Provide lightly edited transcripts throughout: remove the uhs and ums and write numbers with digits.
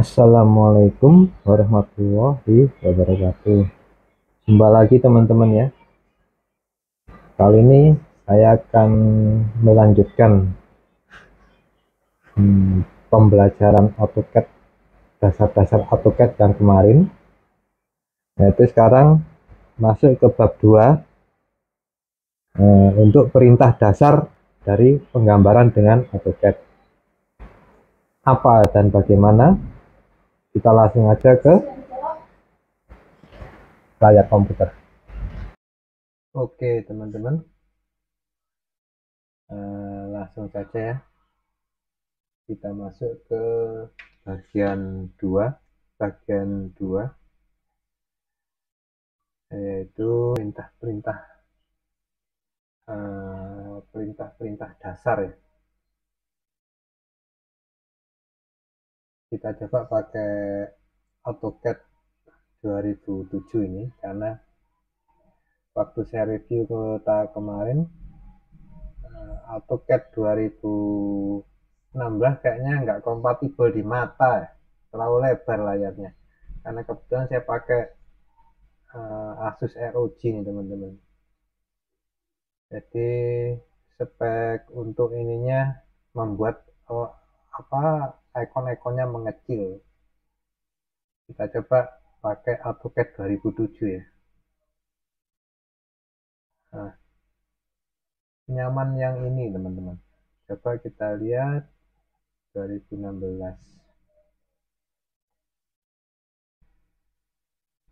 Assalamualaikum warahmatullahi wabarakatuh. Jumpa lagi teman-teman ya. Kali ini saya akan melanjutkan pembelajaran AutoCAD, dasar-dasar AutoCAD yang kemarin. Yaitu sekarang masuk ke bab 2 untuk perintah dasar dari penggambaran dengan AutoCAD. Apa dan bagaimana? Kita langsung aja ke layar komputer. Oke teman-teman, langsung saja ya. Kita masuk ke bagian 2 yaitu perintah dasar ya. Kita coba pakai AutoCAD 2007 ini karena waktu saya review kemarin AutoCAD 2016 kayaknya nggak kompatibel di mata ya. Terlalu lebar layarnya, karena kebetulan saya pakai Asus ROG nih teman-teman. Jadi spek untuk ininya membuat ikon-ikonnya mengecil. Kita coba pakai AutoCAD 2007 ya. Nah, nyaman yang ini teman-teman. Coba kita lihat 2016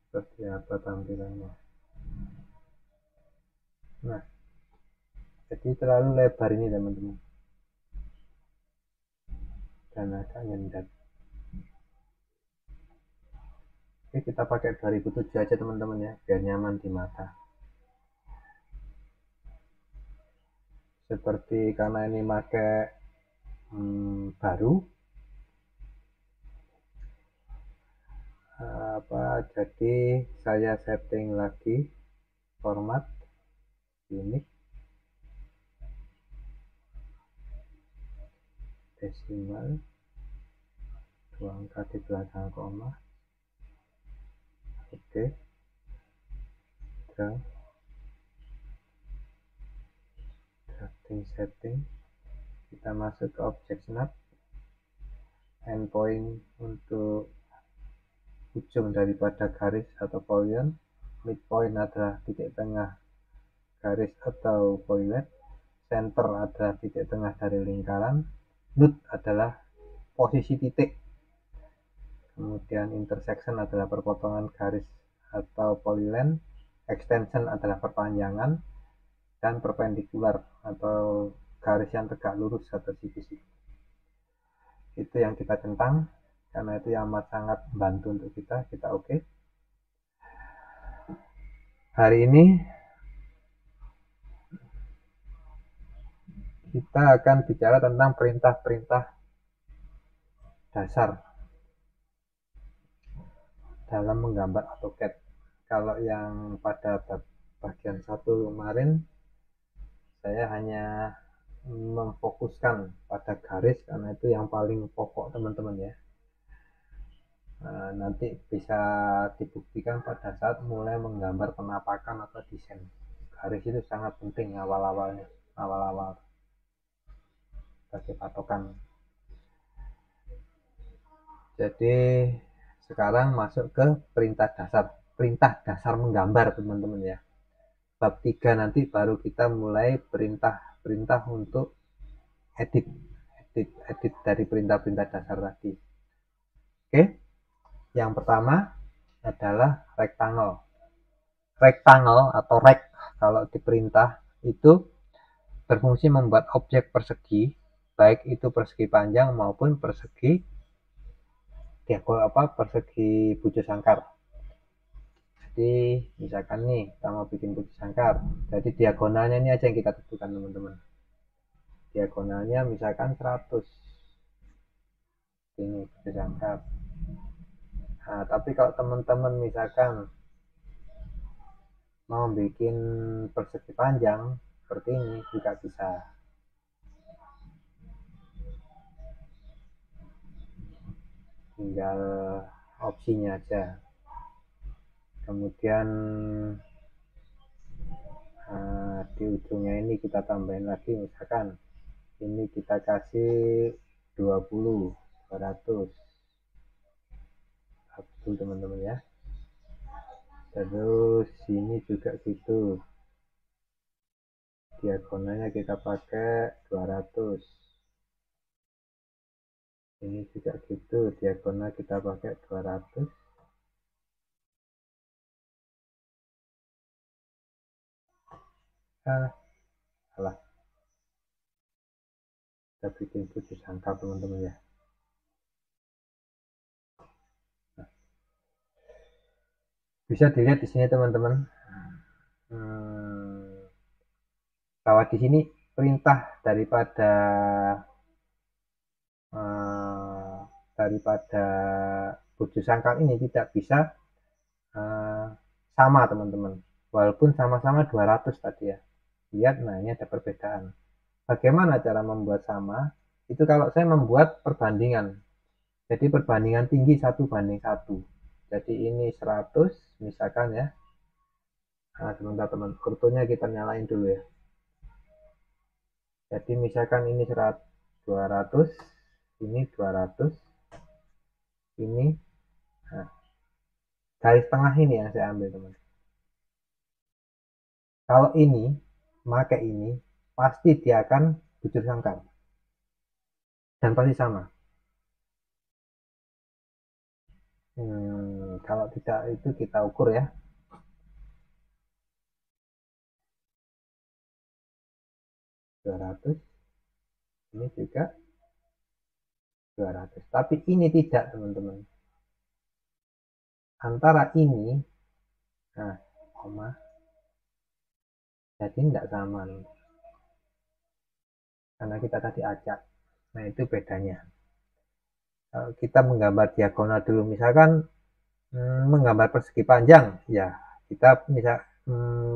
seperti apa tampilannya. Nah, jadi terlalu lebar ini teman-teman, dan agak nyendat. Oke, kita pakai 2007 aja teman-teman ya, biar nyaman di mata. Seperti karena ini pakai baru, jadi saya setting lagi format unit desimal, 2 angka di belakang koma. Oke, drafting setting. Kita masuk ke object snap, endpoint untuk ujung daripada garis atau polygon, midpoint adalah titik tengah garis atau polygon, center adalah titik tengah dari lingkaran, node adalah posisi titik, kemudian intersection adalah perpotongan garis atau polyline, extension adalah perpanjangan, dan perpendikular atau garis yang tegak lurus atau siku-siku. Itu yang kita centang, karena itu yang amat sangat membantu untuk kita oke. Hari ini kita akan bicara tentang perintah-perintah dasar dalam menggambar AutoCAD. Kalau yang pada bagian 1 kemarin saya hanya memfokuskan pada garis karena itu yang paling pokok teman-teman ya. Nanti bisa dibuktikan pada saat mulai menggambar penampakan atau desain. Garis itu sangat penting awal-awal sebagai patokan. Jadi sekarang masuk ke perintah dasar menggambar teman-teman ya. Bab 3 nanti baru kita mulai perintah untuk edit dari perintah-perintah dasar tadi. Oke, yang pertama adalah rectangle atau rect kalau di perintah itu berfungsi membuat objek persegi, baik itu persegi panjang maupun persegi bujur sangkar. Jadi misalkan nih kita mau bikin bujur sangkar, jadi diagonalnya ini aja yang kita tentukan teman-teman. Diagonalnya misalkan 100, ini bujur sangkar. Nah, tapi kalau teman-teman misalkan mau bikin persegi panjang seperti ini juga bisa. tinggal opsinya aja. Kemudian di ujungnya ini kita tambahin lagi, misalkan ini kita kasih 20, 200 teman-teman ya. Terus sini juga gitu, diagonalnya kita pakai 200. Ini juga gitu, diagonal kita pakai 200. Salah, kita bikin putus angka teman-teman ya. Bisa dilihat di sini teman-teman, bahwa di sini perintah daripada putus angka ini tidak bisa sama teman-teman, walaupun sama-sama 200 tadi ya. Lihat, nah ini ada perbedaan. Bagaimana cara membuat sama? Itu kalau saya membuat perbandingan, jadi perbandingan tinggi 1:1. Jadi ini 100 misalkan ya. Nah sebentar teman, fotonya kita nyalain dulu ya. Jadi misalkan ini 200, ini 200, ini, nah, garis tengah ini yang saya ambil teman. Kalau ini pakai ini, pasti dia akan bujur sangkar dan pasti sama. Kalau tidak itu kita ukur ya. 200, ini juga 200. Tapi ini tidak teman-teman. Antara ini, nah, koma, jadi tidak sama nih. Karena kita tadi acak. Nah itu bedanya. Kalau kita menggambar diagonal dulu, misalkan menggambar persegi panjang, ya kita bisa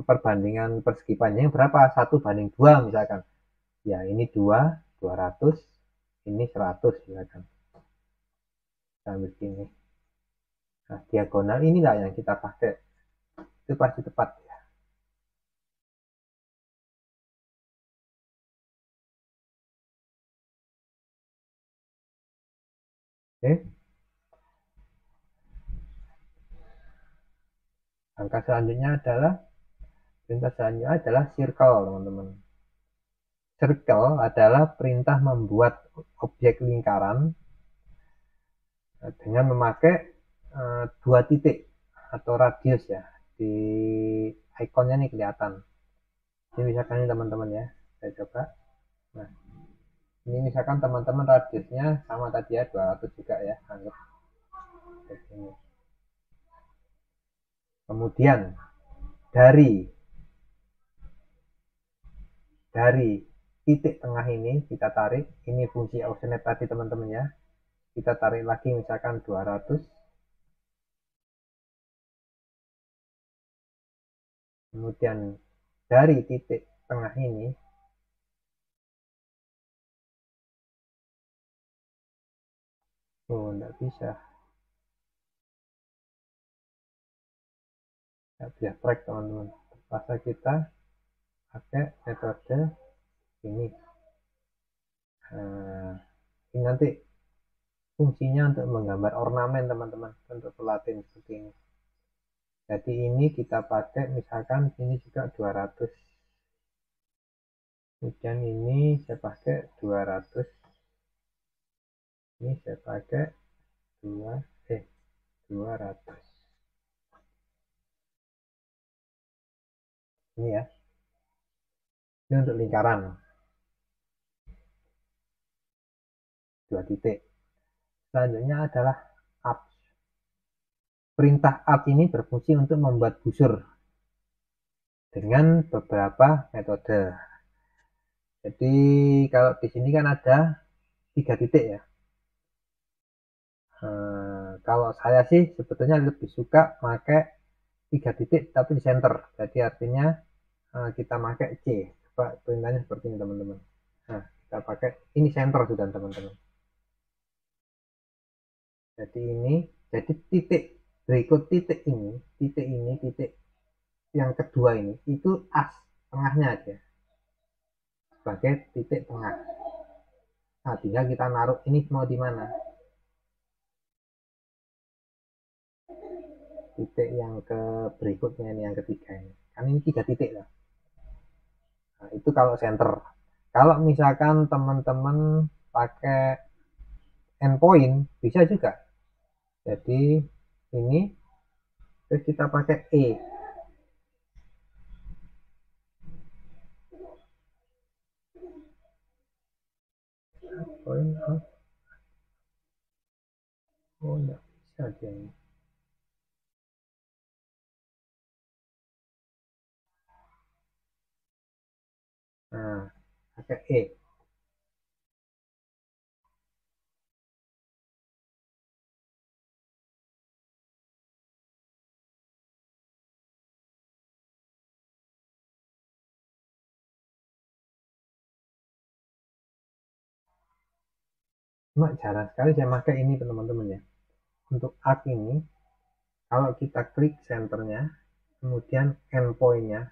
perbandingan persegi panjang berapa? 1:2 misalkan. Ya ini 200, ini 100 misalkan. Sambil sini. Nah diagonal inilah yang kita pakai. Itu pasti tepat ya. Oke. Angka selanjutnya adalah perintah selanjutnya adalah circle teman-teman. Circle adalah perintah membuat objek lingkaran dengan memakai dua titik atau radius ya. Di ikonnya nih kelihatan. Ini misalkan ini teman-teman ya, saya coba. Nah ini misalkan teman-teman radiusnya sama tadi ya, 200 juga ya, anggap ini. Kemudian dari titik tengah ini kita tarik, ini fungsi oscillator tadi teman-teman ya, kita tarik lagi misalkan 200. Kemudian dari titik tengah ini enggak bisa, nggak bisa track teman-teman. Terpaksa kita pakai metode ini. Ini nanti fungsinya untuk menggambar ornamen teman-teman, untuk pelatin seperti ini. Jadi ini kita pakai misalkan ini juga 200, kemudian ini saya pakai 200, ini saya pakai 200. Ini ya, ini untuk lingkaran 2 titik. Selanjutnya adalah up. Perintah up ini berfungsi untuk membuat busur dengan beberapa metode. Jadi kalau di sini kan ada 3 titik ya. Kalau saya sih sebetulnya lebih suka pakai 3 titik tapi di center. Jadi artinya kita pakai C. Coba perintahnya seperti ini teman-teman. Nah kita pakai ini center sudah teman-teman. Jadi ini, jadi titik berikut titik ini, titik yang kedua ini itu as tengahnya aja sebagai titik tengah. Nah, tinggal kita naruh ini mau di mana. Titik yang ke berikutnya ini yang ketiga ini. Kan ini 3 titik lah. Nah, itu kalau center. Kalau misalkan teman-teman pakai endpoint bisa juga. Jadi ini terus kita pakai point of, oh enggak bisa dia ini. Nah, pakai cuma jarang sekali saya pakai ini teman-teman ya. Untuk arc ini kalau kita klik centernya kemudian endpointnya,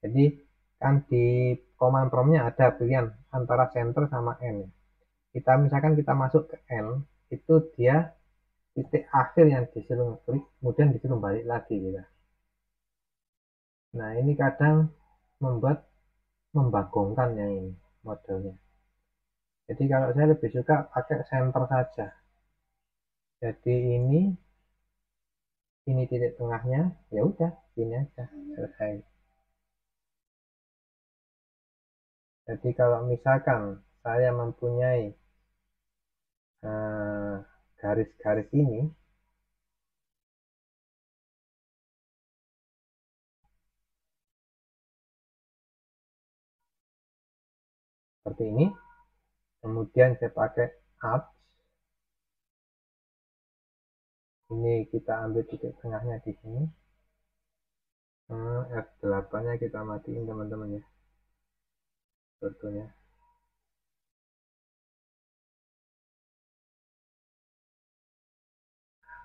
jadi kan di command promptnya ada pilihan antara center sama end. Kita misalkan kita masuk ke end, itu dia titik akhir yang disuruh klik kemudian disuruh balik lagi gitu. Nah ini kadang membuat membagongkan yang ini modelnya. Jadi kalau saya lebih suka pakai center saja. Jadi ini titik tengahnya, ya udah ini aja selesai. Jadi kalau misalkan saya mempunyai garis-garis ini seperti ini, kemudian saya pakai alt, ini kita ambil titik tengahnya di sini. F8 nya kita matiin teman-teman ya, sebetulnya.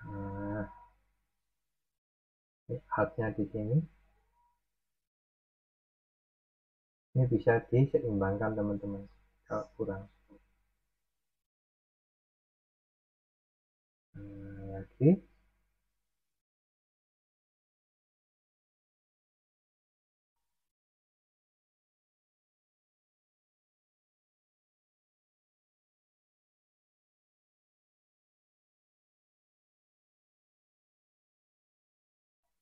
Nah, ini alt-nya di sini. Ini bisa diseimbangkan teman-teman kalau kurang. Lagi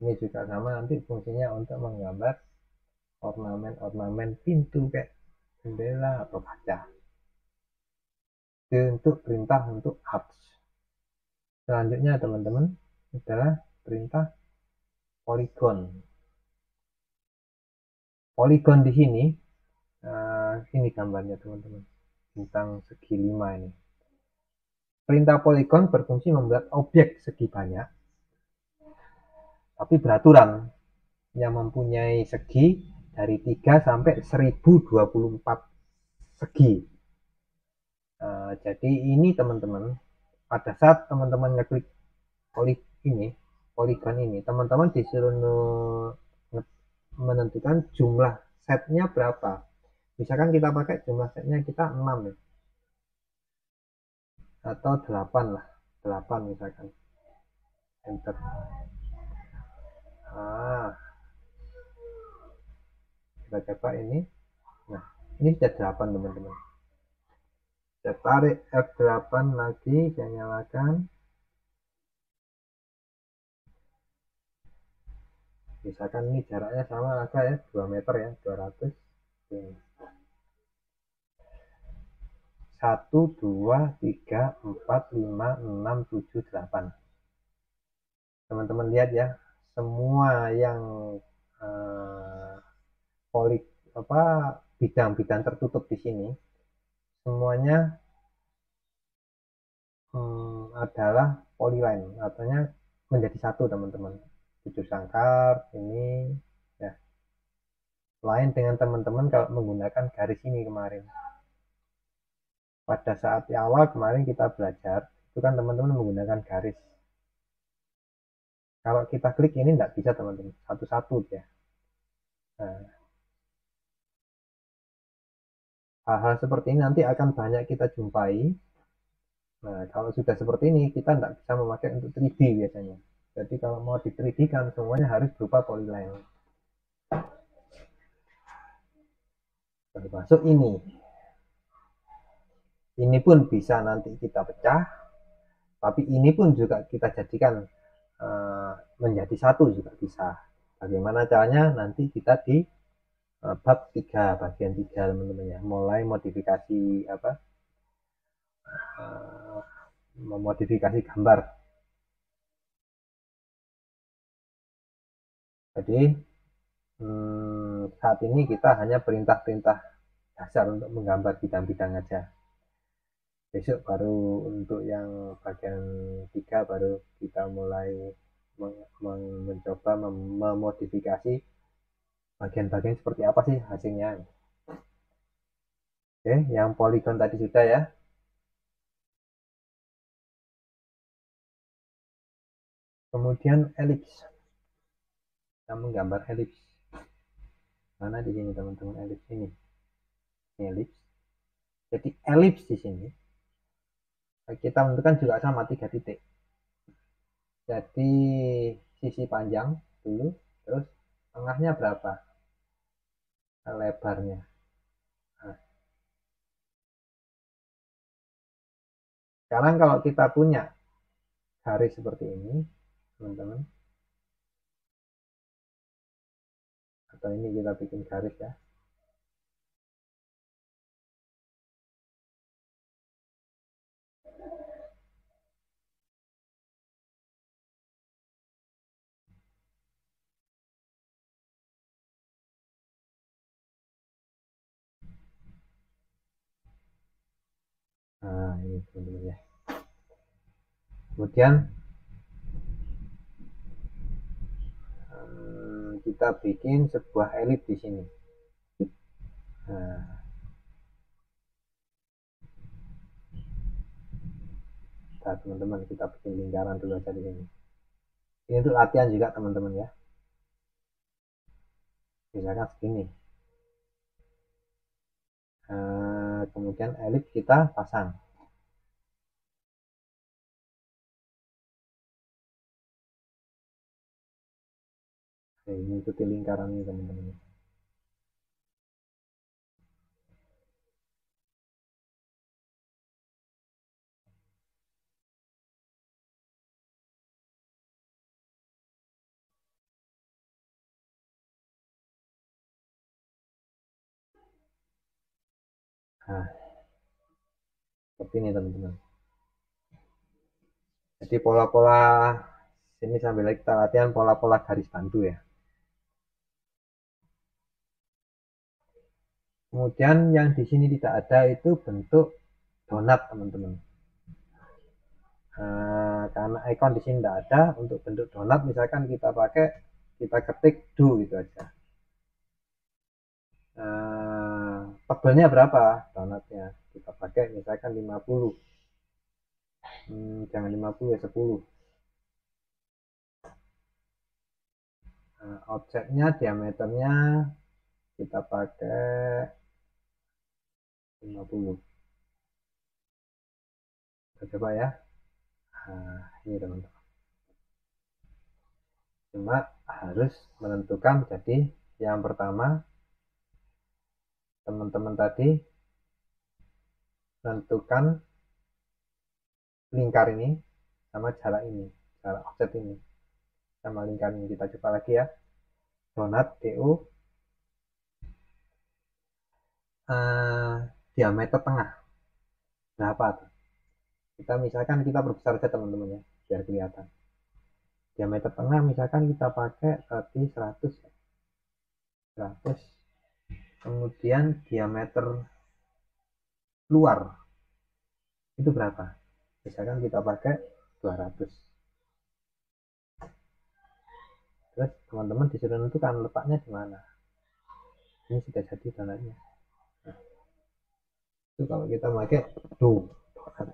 ini juga sama, nanti fungsinya untuk menggambar ornamen-ornamen pintu kayak jendela atau kaca. Itu untuk perintah untuk apps. Selanjutnya teman-teman adalah perintah polygon. Polygon di sini, ini gambarnya teman-teman, bintang segi 5 ini. Perintah polygon berfungsi membuat objek segi banyak tapi beraturan yang mempunyai segi dari 3 sampai 1024 segi. Jadi ini teman-teman, pada saat teman-teman ngeklik polygon ini, teman-teman disuruh menentukan jumlah setnya berapa. Misalkan kita pakai jumlah setnya kita 6 ya, atau 8 lah, 8 misalkan, enter. Kita coba ini. Nah ini sudah 8 teman-teman. Saya tarik F8 lagi, saya nyalakan. Misalkan ini jaraknya sama agak ya, 2 meter ya, 200. Ini. 1, 2, 3, 4, 5, 6, 7, 8. Teman-teman lihat ya, semua yang polik apa bidang-bidang tertutup di sini semuanya adalah polyline, artinya menjadi satu teman-teman. 7 sangkar ini ya. Lain dengan teman-teman kalau menggunakan garis ini kemarin. Pada saat awal kemarin kita belajar itu kan teman-teman menggunakan garis. Kalau kita klik ini nggak bisa teman-teman, satu-satu ya. Nah, hal-hal seperti ini nanti akan banyak kita jumpai. Nah, kalau sudah seperti ini, kita tidak bisa memakai untuk 3D biasanya. Jadi kalau mau di 3D kan semuanya harus berupa polyline. Termasuk ini. Ini pun bisa nanti kita pecah, tapi ini pun juga kita jadikan menjadi satu juga bisa. Bagaimana caranya nanti kita di bab 3, bagian 3 teman-teman ya. Mulai modifikasi apa? Memodifikasi gambar. Jadi saat ini kita hanya perintah-perintah dasar untuk menggambar bidang-bidang aja. Besok baru untuk yang bagian 3 baru kita mulai mencoba memodifikasi bagian-bagian seperti apa sih hasilnya. Oke, yang poligon tadi sudah ya. Kemudian elips. Kita menggambar elips. Mana di sini teman-teman elips ini? Ini elips. Jadi elips di sini kita menentukan juga sama 3 titik. Jadi sisi panjang dulu, terus tengahnya berapa lebarnya. Nah, sekarang kalau kita punya garis seperti ini teman-teman, atau ini kita bikin garis ya. Nah ini teman-teman ya. Kemudian kita bikin sebuah elips di sini. Nah, teman-teman kita bikin lingkaran dulu aja di sini. Ini untuk latihan juga teman-teman ya. Misalkan segini. Kemudian elips kita pasang. Nah, ini ikuti lingkaran ini teman-teman. Nah, seperti ini teman-teman. Jadi pola-pola sini sambil kita latihan pola-pola garis bantu ya. Kemudian yang di sini tidak ada itu bentuk donat teman-teman. Karena ikon di sini tidak ada, untuk bentuk donat misalkan kita pakai, kita ketik do gitu aja. Tebelnya berapa donatnya, kita pakai misalkan 50. Jangan 50 ya, 10. Objeknya diameternya kita pakai 50. Kita coba ya. Ini teman-teman. Cuma harus menentukan, jadi yang pertama teman-teman tadi menentukan lingkar ini sama jarak ini, jarak offset ini sama lingkar ini. Kita coba lagi ya. Donat DO diameter tengah berapa tuh? Kita misalkan kita perbesar aja teman-teman ya biar kelihatan. Diameter tengah misalkan kita pakai tadi 100 ya. 100. Kemudian diameter luar itu berapa? Misalkan kita pakai 200. Terus teman-teman disuruh menentukan letaknya di mana. Ini sudah jadi donatnya. Nah, itu kalau kita pakai donat.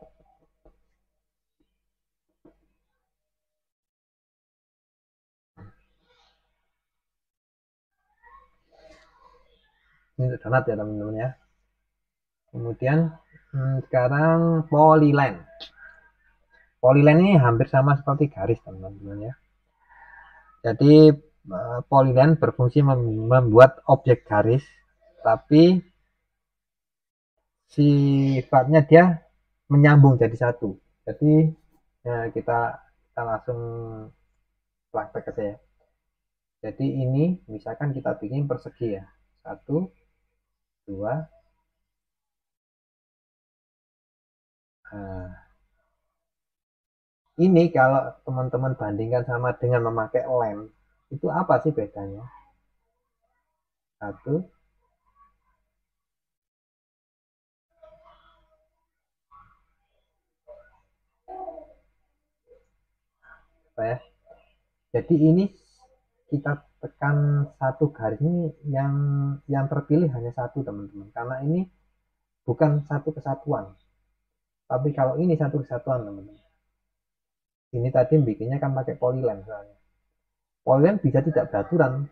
Ini untuk donat ya teman-teman ya. Kemudian sekarang polyline. Polyline ini hampir sama seperti garis teman-teman ya. Jadi polyline berfungsi membuat objek garis, tapi sifatnya dia menyambung jadi satu. Jadi ya kita langsung praktek aja ya. Jadi ini misalkan kita bikin persegi ya, 1, 2. Nah, ini kalau teman-teman bandingkan sama dengan memakai lem, itu apa sih bedanya? Satu, apa ya? Jadi ini kita tekan satu garis ini yang terpilih hanya satu teman-teman, karena ini bukan satu kesatuan. Tapi kalau ini satu kesatuan teman-teman. Ini tadi bikinnya kan pakai polyline soalnya. Polyline bisa tidak beraturan.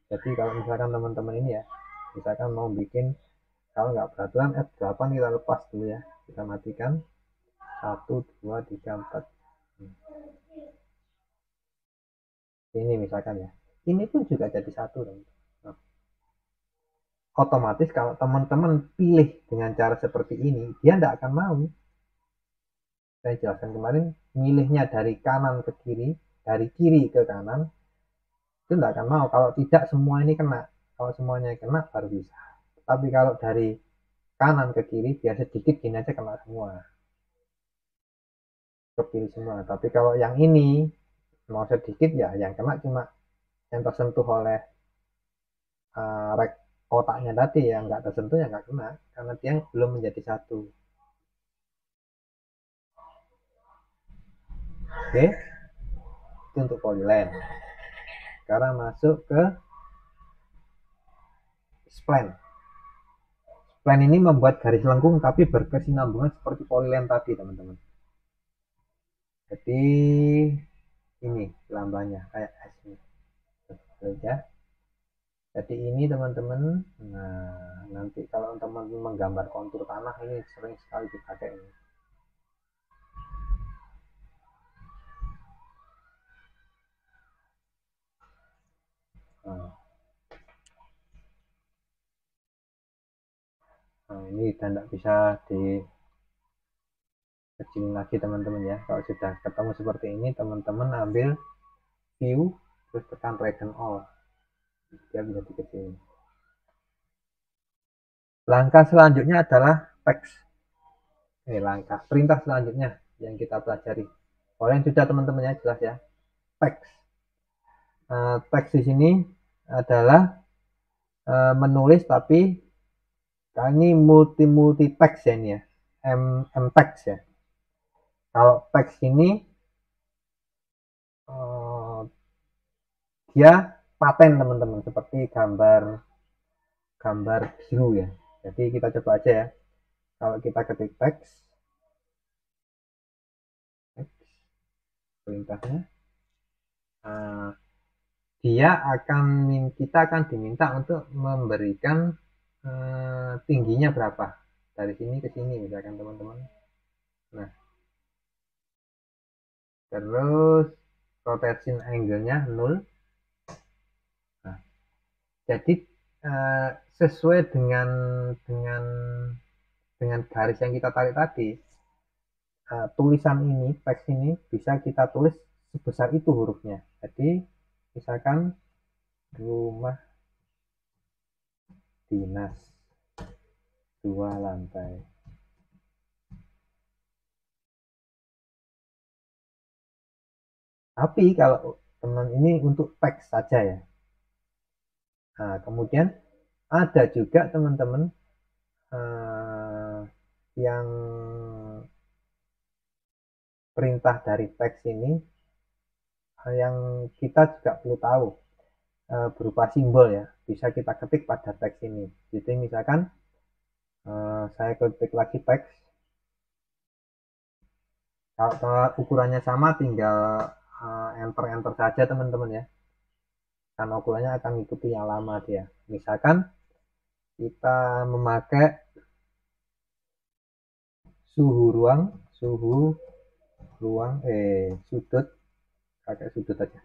Jadi kalau misalkan teman-teman ini ya, misalkan mau bikin, kalau nggak beraturan F8 kita lepas dulu ya, kita matikan. 1, 2, 3, 4. Ini misalkan ya, ini pun juga jadi satu teman-teman. Nah, otomatis kalau teman-teman pilih dengan cara seperti ini, dia tidak akan mau. Saya jelaskan kemarin, milihnya dari kanan ke kiri, dari kiri ke kanan, itu tidak akan mau. Kalau tidak semua ini kena, kalau semuanya kena baru bisa. Tapi kalau dari kanan ke kiri, biar sedikit gini aja kena semua, kepilih semua. Tapi kalau yang ini mau sedikit ya, yang kena cuma yang tersentuh oleh rek kotaknya tadi, yang nggak tersentuh ya nggak kena, karena dia belum menjadi satu. Oke, itu untuk polyline. Sekarang masuk ke spline. Spline ini membuat garis lengkung tapi berkesinambungan seperti polyline tadi teman-teman. Jadi ini lambangnya kayak S ini ya. Jadi ini teman-teman, nah nanti kalau teman-teman menggambar kontur tanah ini sering sekali dipakai ini. Nah ini tidak bisa dikecilin lagi teman-teman ya. Kalau sudah ketemu seperti ini, teman-teman ambil view terus tekan return all, dia bisa dikecilin. Langkah selanjutnya adalah teks. Langkah perintah selanjutnya yang kita pelajari. Kalian sudah teman-teman ya, jelas ya. Teks. Teks di sini adalah menulis, tapi ini multi teks ya ini ya. M teks ya. Kalau teks ini dia paten teman-teman, seperti gambar biru ya. Jadi kita coba aja ya. Kalau kita ketik teks perintahnya, kita akan diminta untuk memberikan tingginya berapa dari sini ke sini misalkan teman-teman. Nah, terus rotation angle-nya 0. Nah, jadi sesuai dengan garis yang kita tarik tadi, tulisan ini, teks ini bisa kita tulis sebesar itu hurufnya. Jadi misalkan rumah dinas 2 lantai. Tapi kalau teman ini untuk teks saja ya. Nah, kemudian ada juga teman-teman yang perintah dari teks ini yang kita juga perlu tahu, berupa simbol ya, bisa kita ketik pada teks ini. Jadi misalkan saya ketik lagi teks, kalau ukurannya sama tinggal enter saja teman-teman ya, karena ukurannya akan mengikuti yang lama dia. Misalkan kita memakai suhu ruang sudut, pakai sudut aja,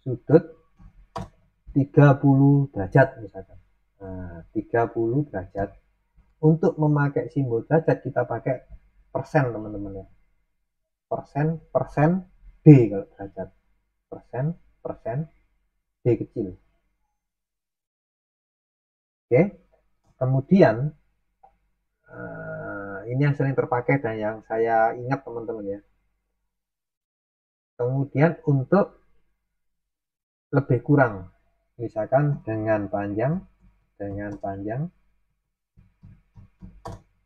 sudut 30 derajat misalkan. Nah, 30 derajat. Untuk memakai simbol derajat kita pakai persen teman-teman ya. Persen D kalau derajat. Persen D kecil. Oke. Kemudian ini yang sering terpakai dan yang saya ingat teman-teman ya. Kemudian untuk lebih kurang, misalkan dengan panjang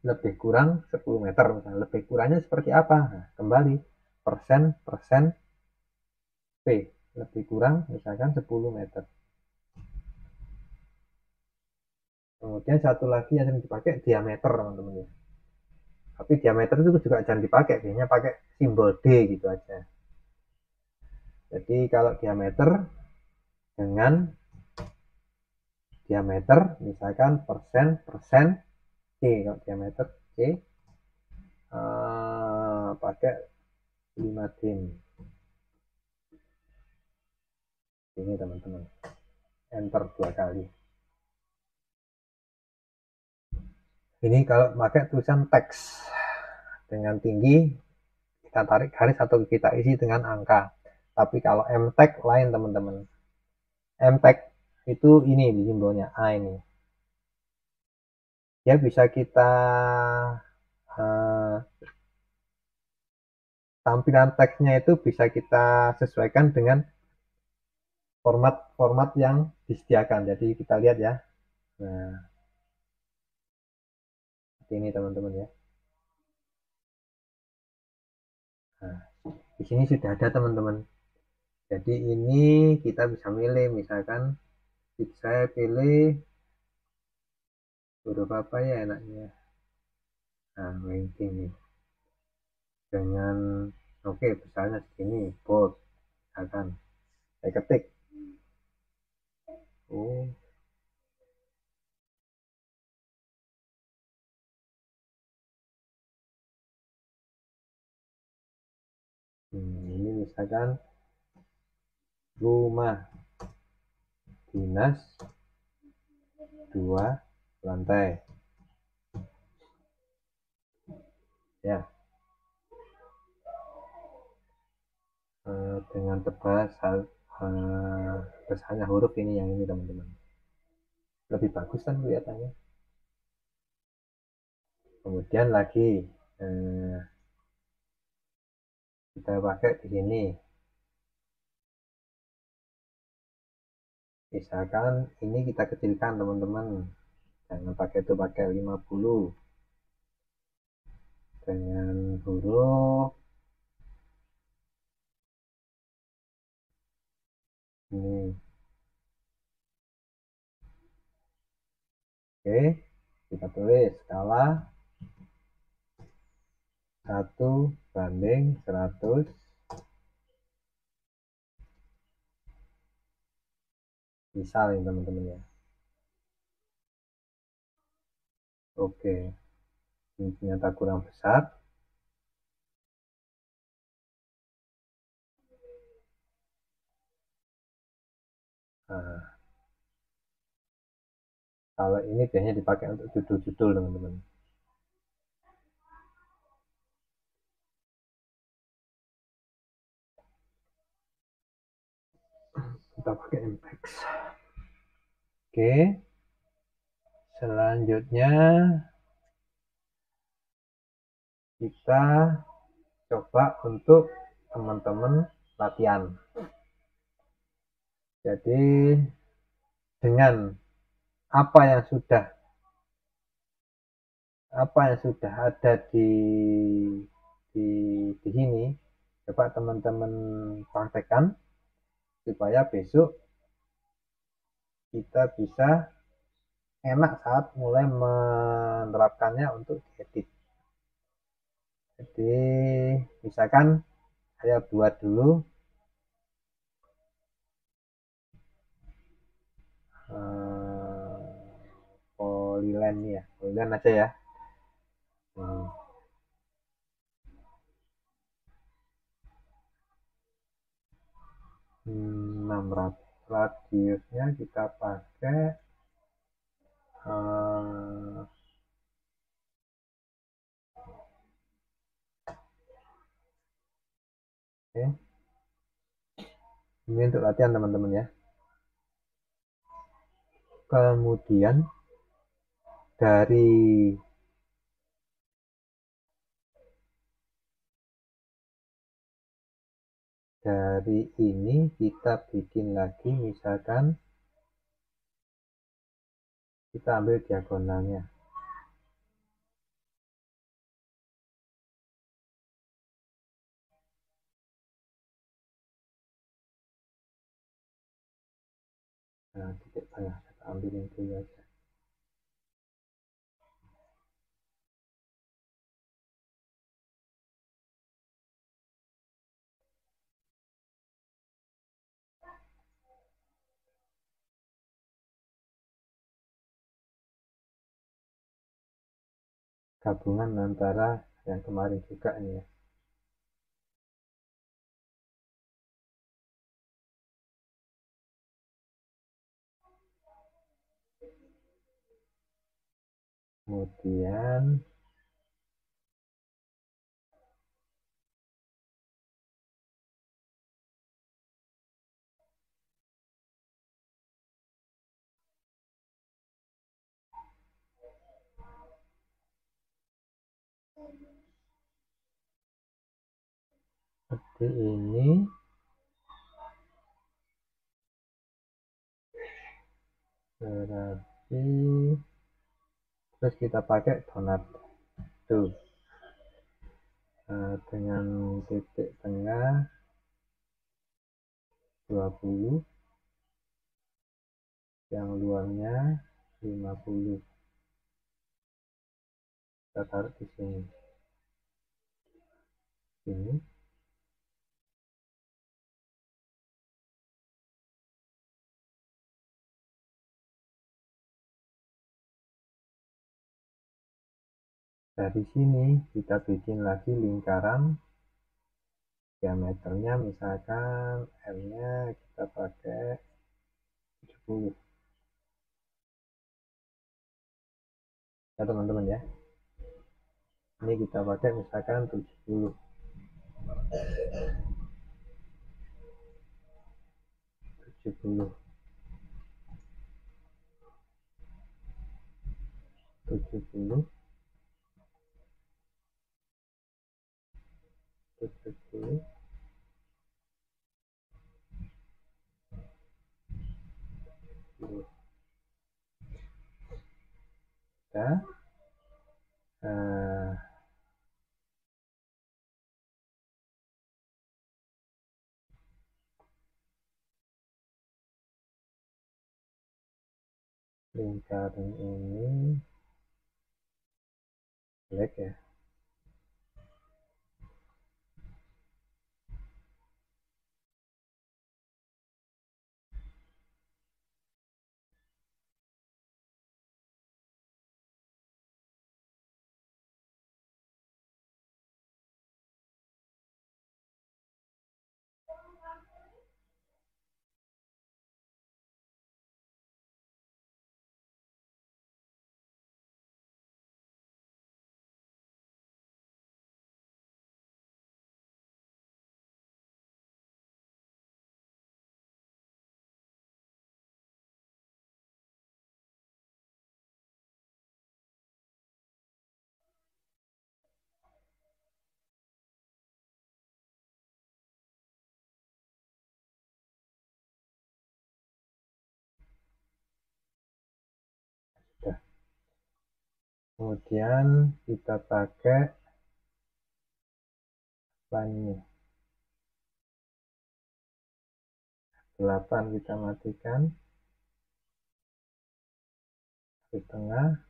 lebih kurang 10 meter misalnya. Lebih kurangnya seperti apa? Nah, kembali persen P, lebih kurang misalkan 10 meter. Kemudian satu lagi yang sering dipakai diameter teman-teman ya. Tapi diameter itu juga jangan dipakai, biasanya pakai simbol D gitu aja. Jadi kalau diameter dengan diameter misalkan persen C, kalau diameter C pakai 5 dim ini teman-teman, enter 2 kali. Ini kalau pakai tulisan teks dengan tinggi kita tarik garis atau kita isi dengan angka. Tapi kalau MTEK lain teman-teman, MTEK itu ini di simbolnya A ini, ya bisa kita tampilan teksnya itu bisa kita sesuaikan dengan format yang disediakan. Jadi kita lihat ya. Nah, seperti ini teman-teman ya. Nah, di sini sudah ada teman-teman. Jadi ini kita bisa milih, misalkan saya pilih huruf apa ya enaknya. Nah, ranking nih. Dengan oke, misalnya segini, bold, misalkan saya ketik. Oh, ini misalkan rumah dinas 2 lantai ya, dengan tebal besarnya huruf ini, yang ini teman-teman, lebih bagus kan kelihatannya. Kemudian lagi kita pakai di sini, misalkan ini kita kecilkan teman-teman, jangan pakai itu, pakai 50 dengan huruf ini. Oke, kita tulis skala 1:100, misal ini teman-teman ya. Oke, ini ternyata kurang besar. Nah, kalau ini biasanya dipakai untuk judul-judul teman-teman. Kita pakai MTEX. Oke, selanjutnya kita coba untuk teman-teman latihan. Jadi dengan apa yang sudah ada di sini, coba teman-teman praktekkan supaya besok kita bisa enak saat mulai menerapkannya untuk diedit. Jadi misalkan saya buat dulu polyline nih ya, polyline aja ya. 600, radiusnya kita pakai oke. Ini untuk latihan teman-teman ya. Kemudian dari ini kita bikin lagi, misalkan kita ambil diagonalnya. Nah, titik tengah kita ambilin dulu aja. Gabungan antara yang kemarin juga ini ya. Kemudian seperti ini. Berarti terus kita pakai donat tuh, dengan titik tengah 20, yang luarnya 50. Kita taruh di sini. Ini dari sini kita bikin lagi lingkaran, diameternya misalkan M-nya kita pakai 70 ya teman-teman ya. Ini kita pakai misalkan 70. Ya. Lingkaran ini jelek ya. Sudah. Kemudian kita pakai bannya 8, kita matikan di tengah.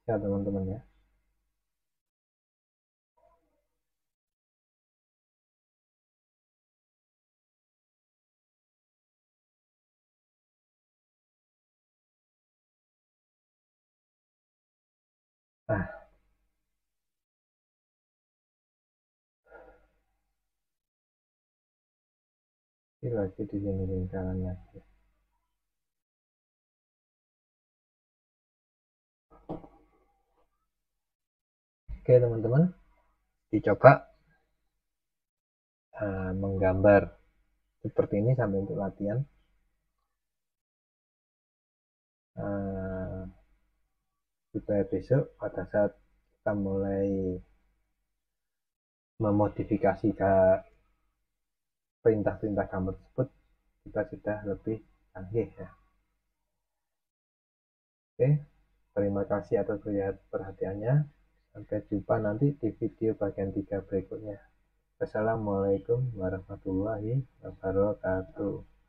ya teman-teman ya. Nah, ini lagi di sini lingkarannya. Oke teman-teman, dicoba menggambar seperti ini sampai untuk latihan. Supaya besok pada saat kita mulai memodifikasi perintah-perintah gambar tersebut, kita sudah lebih canggih ya. Oke, terima kasih atas perhatiannya. Sampai jumpa nanti di video bagian 3 berikutnya. Wassalamualaikum warahmatullahi wabarakatuh.